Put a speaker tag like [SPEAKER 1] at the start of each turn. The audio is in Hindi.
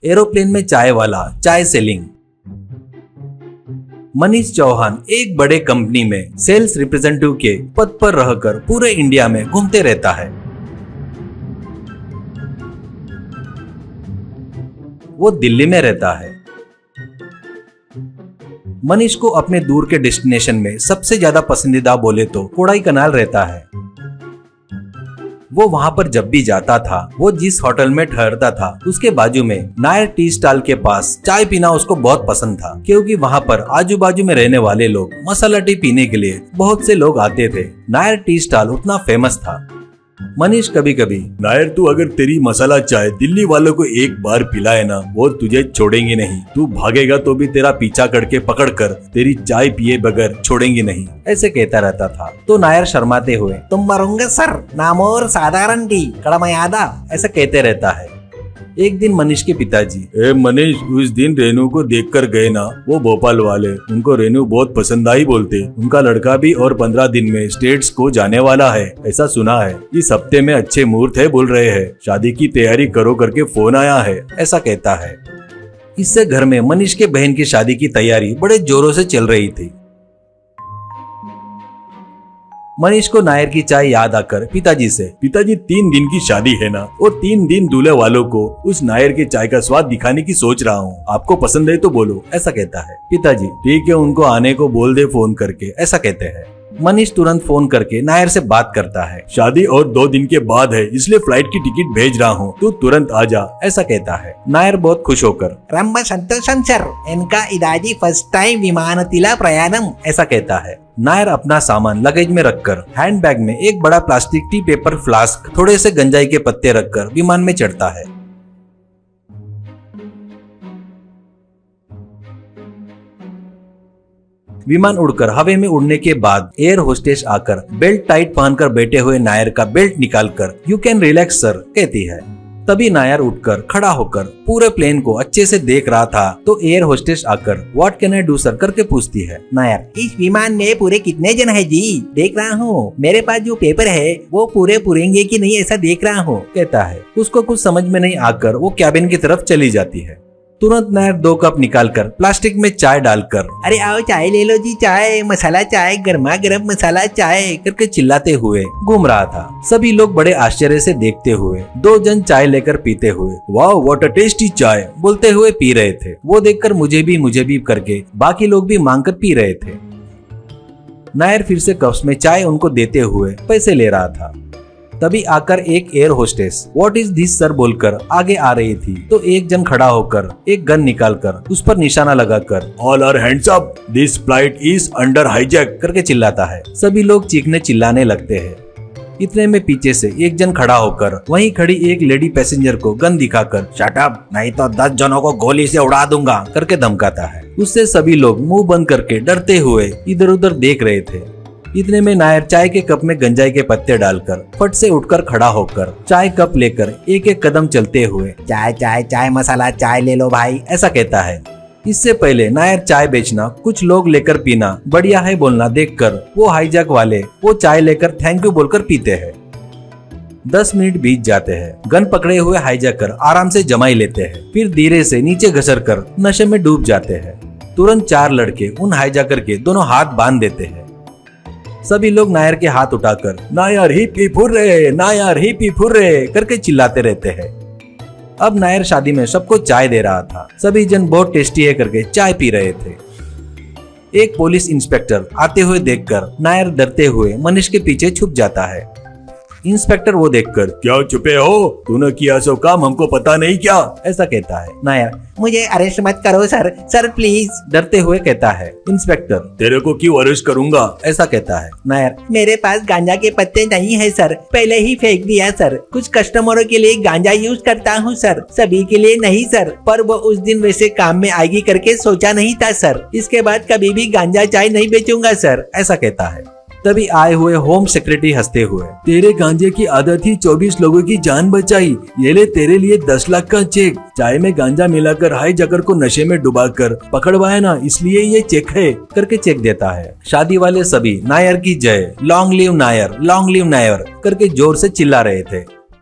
[SPEAKER 1] एरोप्लेन में चाय वाला, चाय सेलिंग। मनीष चौहान एक बड़े कंपनी में सेल्स रिप्रेजेंटेटिव के पद पर रहकर पूरे इंडिया में घूमते रहता है। वो दिल्ली में रहता है। मनीष को अपने दूर के डेस्टिनेशन में सबसे ज्यादा पसंदीदा बोले तो कोडाईकनाल रहता है। वो वहां पर जब भी जाता था, वो जिस होटल में ठहरता था उसके बाजू में नायर टी स्टॉल के पास चाय पीना उसको बहुत पसंद था, क्योंकि वहां पर आजू बाजू में रहने वाले लोग मसाला टी पीने के लिए बहुत से लोग आते थे। नायर टी स्टॉल उतना फेमस था। मनीष कभी कभी,
[SPEAKER 2] नायर तू अगर तेरी मसाला चाय दिल्ली वालों को एक बार पिलाए ना, वो तुझे छोड़ेंगे नहीं। तू भागेगा तो भी तेरा पीछा करके पकड़ कर तेरी चाय पिए बगैर छोड़ेंगे नहीं,
[SPEAKER 1] ऐसे कहता रहता था। तो नायर शर्माते हुए, तुम मरोगे सर, नामोर साधारण टी कड़मयादा, ऐसा कहते रहता है। एक दिन मनीष के पिताजी,
[SPEAKER 2] मनीष उस दिन रेनू को देखकर गए ना, वो भोपाल वाले, उनको रेनू बहुत पसंद आई बोलते। उनका लड़का भी और 15 दिन में स्टेट्स को जाने वाला है, ऐसा सुना है। इस हफ्ते में अच्छे मुहूर्त है बोल रहे हैं, शादी की तैयारी करो करके फोन आया है, ऐसा कहता है। इससे घर में मनीष के बहन की शादी की तैयारी बड़े जोरों से चल रही थी। मनीष को नायर की चाय याद आकर पिताजी से, पिताजी 3 दिन की शादी है ना, और 3 दिन दूल्हे वालों को उस नायर के चाय का स्वाद दिखाने की सोच रहा हूँ, आपको पसंद है तो बोलो, ऐसा कहता है। पिताजी, ठीक है, उनको आने को बोल दे फोन करके, ऐसा कहते हैं। मनीष तुरंत फोन करके नायर से बात करता है। शादी और 2 दिन के बाद है, इसलिए फ्लाइट की टिकट भेज रहा हूँ, तू तुरंत आ जा, ऐसा कहता है। नायर बहुत खुश होकर,
[SPEAKER 3] रंब संतोषम सर, इनका इदाजी फर्स्ट टाइम विमानतिला प्रयाणम,
[SPEAKER 1] ऐसा कहता है। नायर अपना सामान लगेज में रखकर हैंड बैग में एक बड़ा प्लास्टिक टी पेपर फ्लास्क, थोड़े से गंजाई के पत्ते रखकर विमान में चढ़ता है। विमान उड़कर हवा में उड़ने के बाद एयर होस्टेस आकर बेल्ट टाइट पहनकर बैठे हुए नायर का बेल्ट निकालकर, यू कैन रिलैक्स सर, कहती है। तभी नायर उठकर खड़ा होकर पूरे प्लेन को अच्छे से देख रहा था, तो एयर होस्टेस आकर what can I do sir करके पूछती है।
[SPEAKER 3] नायर, इस विमान में पूरे कितने जन है जी? देख रहा हूँ, मेरे पास जो पेपर है वो पूरे पूरेंगे कि नहीं, ऐसा देख रहा हूँ,
[SPEAKER 1] कहता है। उसको कुछ समझ में नहीं आकर वो कैबिन की तरफ चली जाती है। तुरंत नायर 2 कप निकालकर प्लास्टिक में चाय डालकर,
[SPEAKER 3] अरे आओ चाय ले लो जी, चाय मसाला चाय, गर्मा गर्म मसाला चाय,
[SPEAKER 1] करके चिल्लाते हुए घूम रहा था। सभी लोग बड़े आश्चर्य से देखते हुए 2 जन चाय लेकर पीते हुए,
[SPEAKER 2] वाह व्हाट अ टेस्टी चाय,
[SPEAKER 1] बोलते हुए पी रहे थे। वो देखकर मुझे भी करके बाकी लोग भी मांगकर पी रहे थे। नायर फिर से कप्स में चाय उनको देते हुए पैसे ले रहा था। तभी आकर एक air hostess what is this sir बोलकर आगे आ रही थी, तो एक जन खड़ा होकर एक गन निकालकर उस पर निशाना लगाकर,
[SPEAKER 2] all are hands up, this flight is under hijack,
[SPEAKER 1] करके चिल्लाता है। सभी लोग चीखने चिल्लाने लगते हैं। इतने में पीछे से एक जन खड़ा होकर वहीं खड़ी एक लेडी पैसेंजर को गन दिखाकर,
[SPEAKER 3] शट अप, नहीं तो 10 जनों को गोली से उड़ा दूंगा,
[SPEAKER 1] करके धमकाता है। उससे सभी लोग मुंह बंद करके डरते हुए इधर उधर देख रहे थे। इतने में नायर चाय के कप में गंजाई के पत्ते डालकर फट से उठकर खड़ा होकर चाय कप लेकर एक एक कदम चलते हुए,
[SPEAKER 3] चाय चाय चाय मसाला चाय ले लो भाई,
[SPEAKER 1] ऐसा कहता है। इससे पहले नायर चाय बेचना, कुछ लोग लेकर पीना, बढ़िया है बोलना देखकर वो हाईजैक वाले वो चाय लेकर थैंक यू बोलकर पीते हैं। 10 मिनट बीत जाते हैं। गन पकड़े हुए हाईजैकर आराम से जमाई लेते हैं, फिर धीरे से नीचे घसर कर नशे में डूब जाते हैं। तुरंत 4 लड़के उन हाईजैकर के दोनों हाथ बांध देते हैं। सभी लोग नायर के हाथ उठाकर,
[SPEAKER 2] Nair hippie hooray, Nair hippie hooray,
[SPEAKER 1] करके चिल्लाते रहते हैं। अब नायर शादी में सबको चाय दे रहा था। सभी जन बहुत टेस्टी है करके चाय पी रहे थे। एक पुलिस इंस्पेक्टर आते हुए देखकर नायर डरते हुए मनीष के पीछे छुप जाता है। इंस्पेक्टर वो देखकर,
[SPEAKER 2] क्या छुपे हो, तूने किया सो काम हमको पता नहीं क्या,
[SPEAKER 1] ऐसा कहता है। नायर,
[SPEAKER 3] मुझे अरेस्ट मत करो सर, सर प्लीज,
[SPEAKER 1] डरते हुए कहता है। इंस्पेक्टर,
[SPEAKER 2] तेरे को क्यों अरेस्ट करूंगा,
[SPEAKER 1] ऐसा कहता है।
[SPEAKER 3] नायर, मेरे पास गांजा के पत्ते नहीं है सर, पहले ही फेंक दिया सर। कुछ कस्टमरों के लिए गांजा यूज करता हूँ सर, सभी के लिए नहीं सर, पर वो उस दिन वैसे काम में आएगी करके सोचा नहीं था सर। इसके बाद कभी भी गांजा चाय नहीं बेचूंगा सर,
[SPEAKER 1] ऐसा कहता है। तभी आए हुए होम सेक्रेटरी हंसते हुए,
[SPEAKER 2] तेरे गांजे की आदत ही 24 लोगों की जान बचाई, ये ले तेरे लिए 10 लाख का चेक। चाय में गांजा मिलाकर हाईजैकर को नशे में डुबाकर पकड़वाया ना, इसलिए ये चेक है,
[SPEAKER 1] करके चेक देता है। शादी वाले सभी नायर की जय, long live Nair, long live Nair करके जोर से चिल्ला रहे थे।